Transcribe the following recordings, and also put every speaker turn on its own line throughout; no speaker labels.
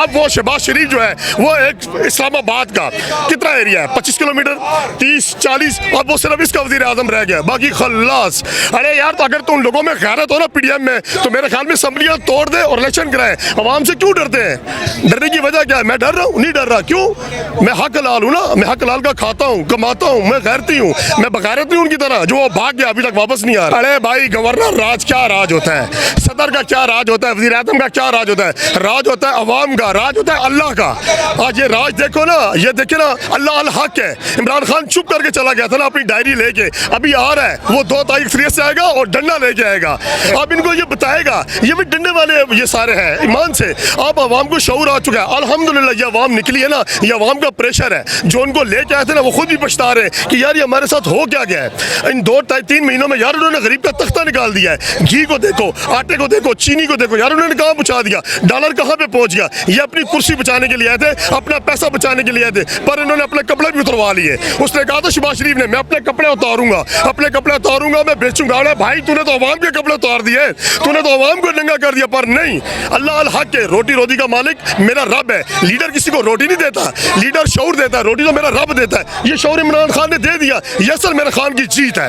अब वो शहबाज शरीफ जो है वो एक इस्लामाबाद का कितना एरिया है 25 किलोमीटर 30-40 और वो सिर्फ इसका वजीर आजम रह गया बाकी खल्लास। अरे यार तो अगर तुम लोगों में गैरत हो ना पीडीएम में तो मेरे ख्याल में असम्बलियां तोड़ दे और इलेक्शन कराए। आवाम से क्यों डरते हैं? डरने की वजह क्या है? मैं डर रहा हूँ? नहीं डर रहा। क्यों? मैं हक हलाल हूँ ना, मैं हक हलाल का खाता हूँ, कमाता हूँ, मैं गैरती हूँ, मैं बगैरत नहीं उनकी तरह जो वो भाग गया अभी तक वापस नहीं आ रहा। अरे भाई गवर्नर राज क्या राज होता है, सदर का क्या राज होता है, वजीर आजम का क्या राज होता है? राज होता है अवाम का, राज होता है अल्लाह का। आज ये राज देखो ना, ये देखे ना, अल्लाह अल हक है। इमरान खान चुप करके चला गया था ना अपनी डायरी लेके, अभी आ रहा है वो 2 तारीख सीरियस से आएगा और डंडा लेके आएगा। अब इनको ये बताएगा, ये भी डंडे वाले ये सारे हैं ईमान से। अब अवाम को शऊर आ चुका है अल्हम्दुलिल्लाह। ये अवाम निकली है ना, ये अवाम का प्रेशर है। जो उनको लेके आए थे ना वो खुद भी पछता रहे हैं कि यार ये हमारे साथ हो क्या गया है इन 2-3 महीनों में। यार उन्होंने गरीब का तख्ता निकाल दिया है। घी को देखो, आटे को देखो, चीनी को देखो, यार उन्होंने कहाँ पहुंचा दिया, डॉलर कहाँ पे पहुंच गया। ये अपनी कुर्सी बचाने के लिए आए थे, अपना पैसा बचाने के लिए आए थे, पर इन्होंने अपने कपड़े भी उतरवा लिए। उसने कहा था शहबाज शरीफ ने, मैं अपने कपड़े उतारूंगा, अपने कपड़े उतारूंगा, मैं बेचूंगा। अरे भाई तूने तो अवाम के कपड़े उतार दिए, तूने तो अवाम को नंगा कर दिया। पर नहीं, अल्लाह अल हक है, रोटी रोटी का मालिक मेरा रब है। लीडर किसी को रोटी नहीं देता, लीडर शऊर देता है, रोटी तो मेरा रब देता है। ये शऊर इमरान खान ने दे दिया, ये असल मेरे खान की जीत है।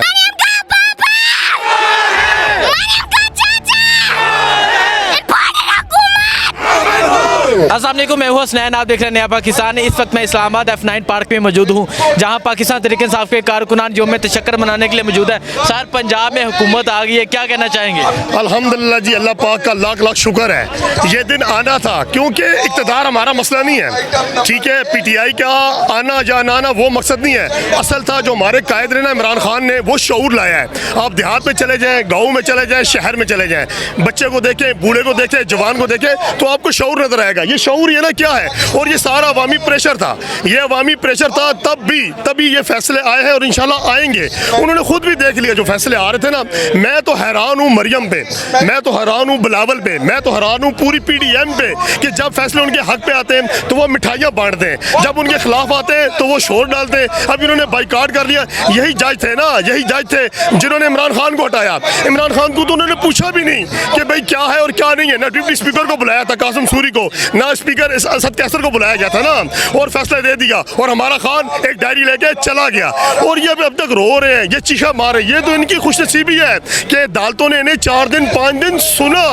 अस्सलाम वालेकुम, मैं हूं हसनैन, आप देख रहे हैं नया पाकिस्तान। इस वक्त मैं इस्लामाबाद F9 पार्क में मौजूद हूं जहां पाकिस्तान तहरीक इंसाफ के कारकुनान यौम तशक्कुर मनाने के लिए मौजूद है। सर पंजाब में हुकूमत आ गई है, क्या कहना चाहेंगे?
अल्हम्दुलिल्लाह जी, अल्लाह पाक का लाख लाख शुक्र है। ये दिन आना था क्योंकि इक़्तिदार हमारा मसला नहीं है, ठीक है। PTI का आना या ना आना वो मकसद नहीं है। असल था जो हमारे कायद ने ना इमरान खान ने वो शऊर लाया है। आप देहात में चले जाएँ, गाँव में चले जाएँ, शहर में चले जाएँ, बच्चे को देखें, बूढ़े को देखें, जवान को देखें तो आपको शऊर नजर आएगा। ये शऊर ये ना क्या है, और ये सारा अवामी प्रेशर था। ये अवामी प्रेशर था तभी ये फैसले आए हैं और इंशाल्लाह आएंगे। उन्होंने खुद भी देख लिया जो फैसले आ रहे थे ना। मैं तो हैरान हूँ मरियम पे, मैं तो हैरान हूँ बिलावल पे, मैं तो हैरान हूँ पूरी PDM पे कि जब फैसले उनके हक पे आते हैं तो वो मिठाइयाँ बांटते हैं, जब उनके खिलाफ आते हैं तो वो शोर डालते हैं। अब इन्होंने बाइकाट कर लिया। यही जज थे ना, यही जज थे जिन्होंने इमरान खान को हटाया। इमरान खान को तो उन्होंने पूछा भी नहीं कि भाई क्या है और क्या नहीं है। ना डिप्टी स्पीकर को बुलाया था कासिम सूरी को, ना स्पीकर असद कैसर को बुलाया गया था ना, और फैसला दे दिया। और हमारा खान एक डायरी लेके चला गया और ये अब तक रो रहे हैं, ये चीखा मार रहे हैं। ये तो इनकी खुशनसीबी है कि अदालतों ने इन्हें 4 दिन 5 दिन सुना।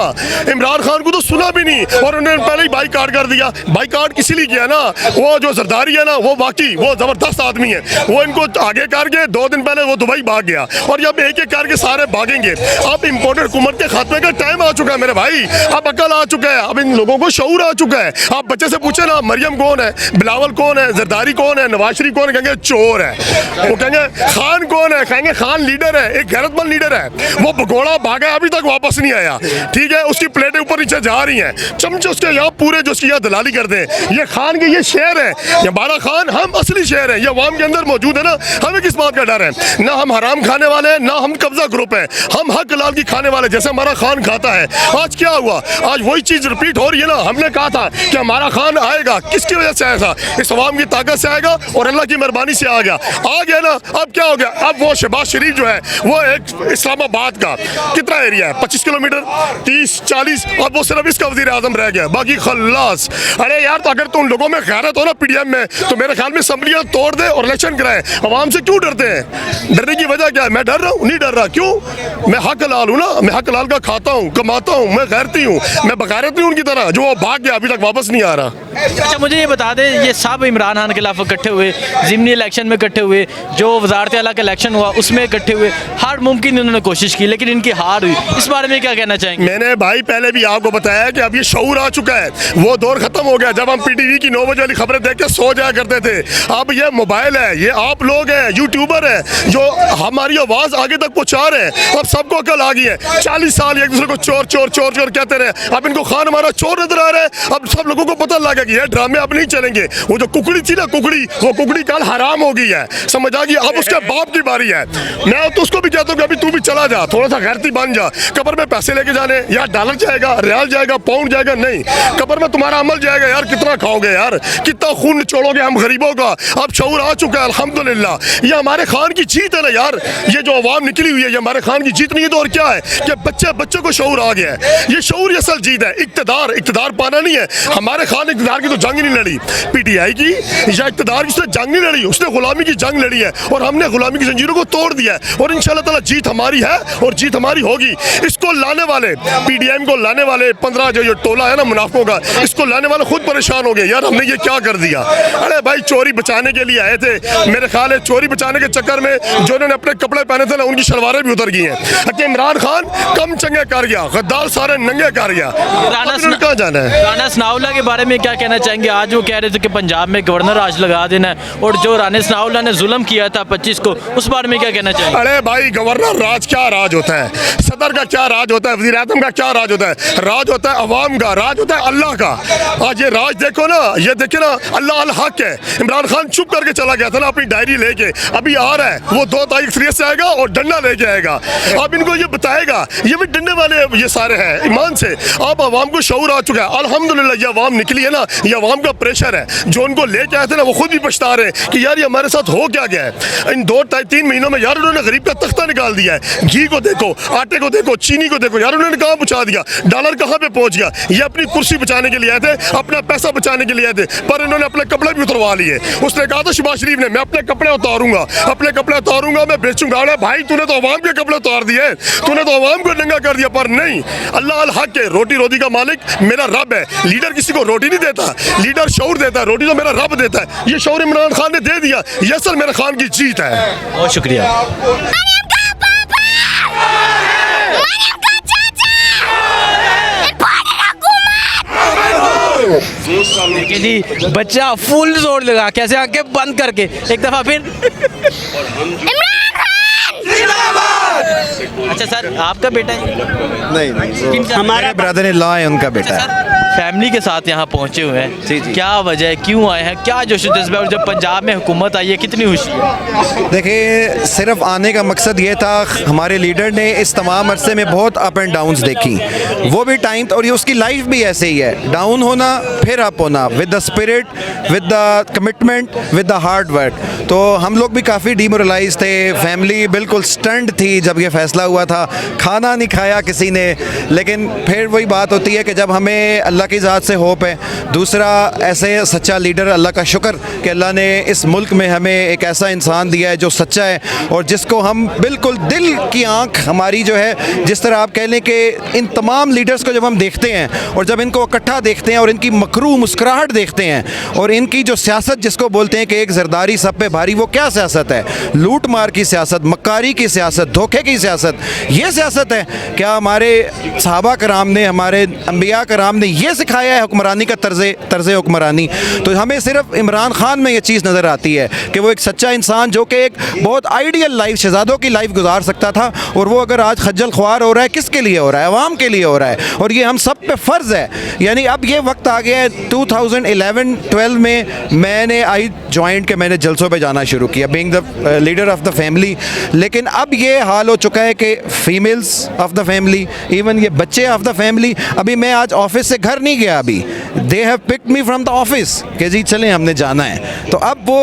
इमरान खान को तो सुना भी नहीं और उन्होंने पहले ही बाइकाट कर दिया। बाइकाट इसीलिए किया ना, वो जो जरदारी है ना वो वाकई वो जबरदस्त आदमी है। वो इनको आगे करके 2 दिन पहले वो दुबई भाग गया और जब एक एक करके सारे भागेंगे। अब इम्पोर्टेड हुकूमत के खात्मे का टाइम आ चुका है मेरे भाई, अब अकल आ चुका है, अब इन लोगों को शऊर आ चुका है। आप बच्चे से पूछे ना मरियम कौन है, बिलावल कौन है, जरदारी कौन है, नवाज शरीफ कौन है, कहेंगे चोर है। वो कहेंगे खान कौन है, कहेंगे खान लीडर है, एक गैरतमंद लीडर है। वो भगोड़ा भागा अभी तक वापस नहीं आया, ठीक है। उसकी प्लेटें ऊपर नीचे जा रही हैं, चमचे उसके यहाँ पूरे जो उसकी यहाँ दलाली करते हैं। ये खान के ये शेर है, ये हमारा खान, हम असली शेर है। ये अवाम के अंदर मौजूद है ना, हमें किस बात का डर है? ना हम हराम खाने वाले हैं, ना हम कब्जा ग्रुप है, हम हक हलाल की खाने वाले जैसे हमारा खान खाता है। आज क्या हुआ? आज वही चीज रिपीट हो रही है ना। हमने कहा था कि हमारा खान आएगा, किसकी वजह से आया था? इस अवाम की ताकत से आएगा और अल्लाह की मेहरबानी से आ गया ना। अब क्या हो गया? अब वो शहबाज शरीफ जो है वो एक इस्लामाबाद का कितना एरिया है 25 किलोमीटर 30-40 और वो सिर्फ इसका वजीर आजम रह गया बाकी खल्लास। अरे यार तो अगर तुम लोगों में गैरत हो ना PDM में तो मेरे ख्याल में असम्बलियां तोड़ दे और इलेक्शन कराए। आवाम से क्यों डरते हैं? डरने की वजह क्या है? मैं डर रहा हूँ? नहीं डर रहा। क्यों? मैं हक हलाल हूँ ना, मैं हक हलाल का खाता हूँ, कमाता हूँ, मैं गैरती हूँ, मैं बगैरत नहीं उनकी तरह जो वो भाग गया अभी तक वापस नहीं आ रहा।
अच्छा मुझे ये बता दें, ये सब इमरान खान के खिलाफ इकट्ठे हुए, ज़िमनी इलेक्शन में इकट्ठे हुए, जो वज़ारत आला का इलेक्शन हुआ उसमें इकट्ठे हुए, हर मुमकिन उन्होंने कोशिश की लेकिन इनकी हार हुई। इस बारे में क्या कहना चाहेंगे?
मैंने भाई पहले भी आपको बताया कि अब ये शऊर आ चुका है। वो दौर खत्म हो गया जब हम PTV की 9 बजे वाली खबरें देख के सो जाया करते थे। अब ये मोबाइल है, ये आप लोग हैं, यूट्यूबर है जो हमारी आवाज़ आगे तक पहुँचा रहे हैं। अब सबको अकल आ गई है। 40 साल एक दूसरे को चोर चोर चोर चोर कहते रहे, अब इनको खान हमारा चोर नजर आ रहा है। अब सब लोगों को पता लगा कि ये ड्रामे अब नहीं चलेंगे। वो जो कुकड़ी थी ना, वो कुकड़ी कल हराम हो गई है, समझ आ गई। अब उसके बाप की बारी है। मैं तो उसको भी कहता हूँ कि अभी तू भी चला जा, थोड़ा सा गैरती बन जा। कब्र में पैसे लेके जाने, या डॉलर जाएगा, रियाल जाएगा, पाउंड जाएगा, नहीं कब्र में तुम्हारा अमल जाएगा। यार कितना खाओगे यार, कितना खून निचोड़ोगे हम गरीबों का। अब शऊर आ चुका है अल्हम्दुलिल्लाह। ये हमारे खान की जीत है ना यार, ये जो अवाम निकली हुई है ये हमारे खान की जीत नहीं है तो और क्या है कि बच्चे को शऊर आ गया है। ये शऊर असल जीत है। इक़्तिदार पाना नहीं है, हमारे खान इक़्तिदार की तो जंग ही नहीं लड़ी, PTI की या इक़्तिदार की उसने जंग नहीं लड़ी, उसने गुलामी की जंग लड़ी है और हमने गुलामी की जंजीरों को तोड़ दिया है और इंशाअल्लाह ताला जीत हमारी है और जीत हमारी होगी। इसको लाने वाले PDM को लाने वाले 15 जो ये टोला है ना मुनाफों का, इसको लाने वाले खुद परेशान हो गए, यार हमने ये क्या कर दिया। अरे भाई चोरी बचाने के लिए आए थे, मेरे ख्याल है चोरी बचाने के चक्कर में जो इन्होंने अपने कपड़े पहने थे ना उनकी शलवारें भी उतर गई हैं। कि इमरान खान कम चंगे कर गया, गद्दार सारे नंगे कर गया। कहाँ जाना है?
राना सनाउल्लाह के बारे में क्या कहना चाहेंगे? आज वो कह रहे थे कि पंजाब में गवर्नर राज लगा देना है और जो राना सनाउल्लाह ने जुल्म किया था 25 को, उस बारे में क्या कहना चाहेंगे?
अरे भाई गवर्नर राज क्या राज होता है, सदर का क्या राज होता है, वज़ीर आज़म का क्या राज होता है? राज होता है अवाम का, राज होता है अल्लाह का। आज ये राज देखो ना, ये देखे ना, अल्लाह अल हक है। इमरान खान चुप करके चला गया था ना अपनी डायरी लेके, अभी आ रहा है वो 2 तारीख सीरियस से आएगा और डंडा लेके आएगा। अब इनको ये बताएगा, ये भी डंडे वाले ये सारे हैं ईमान से। अब अवाम को शऊर आ चुका है अल्हम्दुलिल्लाह, ये अवाम निकली है ना, ये अवाम का प्रेशर है। जो उनको लेके आए थे ना वो खुद भी पछता रहे हैं कि यार ये हमारे साथ हो क्या गया है। इन 2-3 महीनों में यार उन्होंने गरीब का तख्ता निकाल दिया है। घी को देखो, आटे को देखो, चीनी को देखो, यार उन्होंने कहाँ पहुँचा दिया, डॉलर कहाँ पे पहुँच गया। ये अपनी कुर्सी बचाने के लिए आए थे, अपना पैसा बचाने के लिए आए थे, पर इन्होंने अपने कपड़े भी उतरवा लिए। उसने कहा था शहबाज शरीफ ने, मैं अपने कपड़े उतारूंगा, अपने कपड़े उतारूंगा, मैं बेचूंगा। अरे भाई तूने तो अवाम के कपड़े उतार दिए, तूने तो अवाम को नंगा कर दिया। पर नहीं, अल्लाह अल हक है, रोटी रोटी का मालिक मेरा रब है। लीडर किसी को रोटी नहीं देता, लीडर शऊर देता है, रोटी तो मेरा रब देता है। ये शऊर इमरान खान ने दे दिया, ये असल मेरा खान की जीत है।
बहुत शुक्रिया। देखिए जी, बच्चा फुल जोर लगा, कैसे आंखें बंद करके एक दफा फिर। अच्छा सर, आपका बेटा है?
नहीं, हमारे ब्रदर इन लॉ है, उनका बेटा है।
फैमिली के साथ यहाँ पहुँचे हुए हैं, क्या वजह है, क्यों आए हैं, क्या जोश जज्बा, और जब पंजाब में हुकूमत आई है कितनी खुशी है?
देखिए, सिर्फ आने का मकसद ये था, हमारे लीडर ने इस तमाम अरसे में बहुत अप एंड डाउन्स देखी, वो भी टाइम, और ये उसकी लाइफ भी ऐसे ही है, डाउन होना फिर अप होना, with the spirit, with the commitment, with the hard work. तो हम लोग भी काफ़ी डिमोरलाइज थे, फैमिली बिल्कुल स्टंट थी जब ये फैसला हुआ था, खाना नहीं खाया किसी ने। लेकिन फिर वही बात होती है कि जब हमें अल्लाह की ज़ात से होप है, दूसरा ऐसे सच्चा लीडर, अल्लाह का शुक्र कि अल्लाह ने इस मुल्क में हमें एक ऐसा इंसान दिया है जो सच्चा है और जिसको हम बिल्कुल दिल की आंख हमारी जो है, जिस तरह आप कह लें कि इन तमाम लीडर्स को जब हम देखते हैं और जब इनको इकट्ठा देखते हैं और इनकी मकरू मुस्कुराहट देखते हैं और इनकी जो सियासत जिसको बोलते हैं कि एक जरदारी सब पे भारी, वो क्या सियासत है? लूट मार की सियासत, मक्कारी की सियासत, धोखे की सियासत, ये सियासत है क्या? हमारे सहाबा कराम ने, हमारे अंबिया कराम ने ये सिखाया है हुक्मरानी का तर्ज़ हुक्मरानी? तो हमें सिर्फ इमरान खान में ये चीज़ नज़र आती है कि वो एक सच्चा इंसान जो कि एक बहुत आइडियल लाइफ, शहजादों की लाइफ गुजार सकता था, और वो अगर आज खज्जल ख्वार हो रहा है, किसके लिए हो रहा है? अवाम के लिए हो रहा है, और ये हम सब पे फ़र्ज़ है। यानी अब ये वक्त आ गया है, 2011-12 में मैंने आई जॉइंट के मैंने जलसों पे जाना शुरू किया, being the leader of the family. लेकिन अब ये हाल हो चुका है कि females of the family, even ये बच्चे ऑफ द फैमिली, अभी मैं आज ऑफिस से घर नहीं गया, अभी they have picked me from the office कि जी चलें हमने जाना है। तो अब वो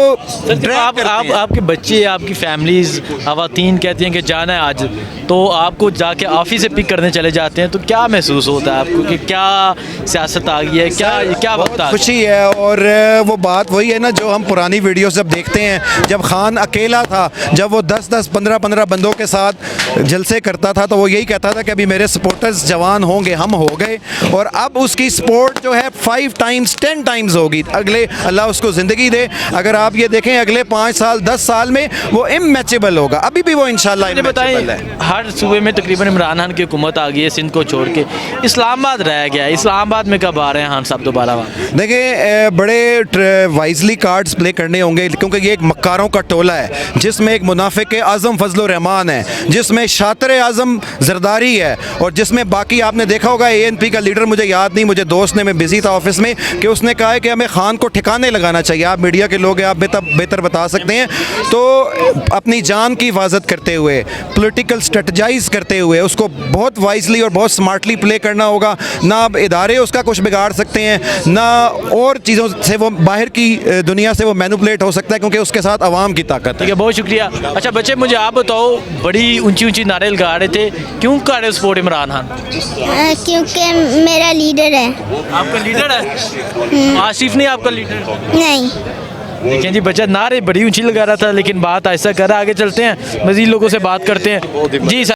आपके बच्चे, आपकी फैमिलीज ख़वातीन कहती हैं कि जाना है आज, तो आपको जाके ऑफिस से पिक करने चले जाते हैं, तो क्या महसूस होता है आपको कि क्या सियासत आ गई है, क्या वक्त आ?
खुशी है, और वो बात वही है ना जो हम पुरानी वीडियोस जब देखते हैं, जब खान अकेला था, जब वो 10-10, 15-15 बंदों के साथ जलसे करता था, तो वो यही कहता था कि अभी मेरे सपोर्टर्स जवान होंगे, हम हो गए, और अब उसकी सपोर्ट जो है 5 टाइम्स 10 टाइम्स होगी। अगले अल्लाह उसको ज़िंदगी दे, अगर आप ये देखें अगले 5 साल 10 साल में वो इमैचेबल होगा, अभी भी वो इंशाल्लाह इमैचेबल है।
हर सूबे में तकरीबन इमरान खान की हुकूमत आ गई है, सिंध को छोड़ के इस्लामाबाद रह गया। इस्लामाबाद में कब आ रहे हैं खान साहब दोबारा?
देखिए, बड़े वाइजली कार्ड्स प्ले करने होंगे, क्योंकि ये एक मक्कारों का टोला है जिसमें एक मुनाफिक आज़म फजल रहमान है, जिसमें शातिर आज़म जरदारी है, और जिसमें बाकी आपने देखा होगा ANP का लीडर, मुझे याद नहीं, मुझे दोस्त ने, मैं बिजी था ऑफिस में, कि उसने कहा है कि हमें खान को ठिकाने लगाना चाहिए। आप मीडिया के लोग हैं, आप बेहतर बता सकते हैं। तो अपनी जान की हिफाजत करते हुए, पॉलिटिकल स्ट्रेटजाइज करते हुए, उसको बहुत वाइजली और बहुत स्मार्टली प्ले करना होगा। ना अब इदारे उसका कुछ बिगाड़ सकते हैं, ना और चीज़ों से वो बाहर की दुनिया से वो मैनिपुलेट हो सकता है, क्योंकि उसके साथ अवाम की ताकत है।
बहुत शुक्रिया। अच्छा बच्चे, मुझे आप बताओ, बड़ी ऊंची नारे लगा रहे थे, क्यों कर रहे हो सपोर्ट इमरान खान?
क्योंकि मेरा लीडर है।
आपका लीडर है आसिफ नहीं आपका लीडर?
नहीं।
देखिए जी बच्चा नारे बड़ी ऊंची लगा रहा था लेकिन बात ऐसा कर रहा है। आगे चलते हैं मजीद लोगों से बात करते हैं जी।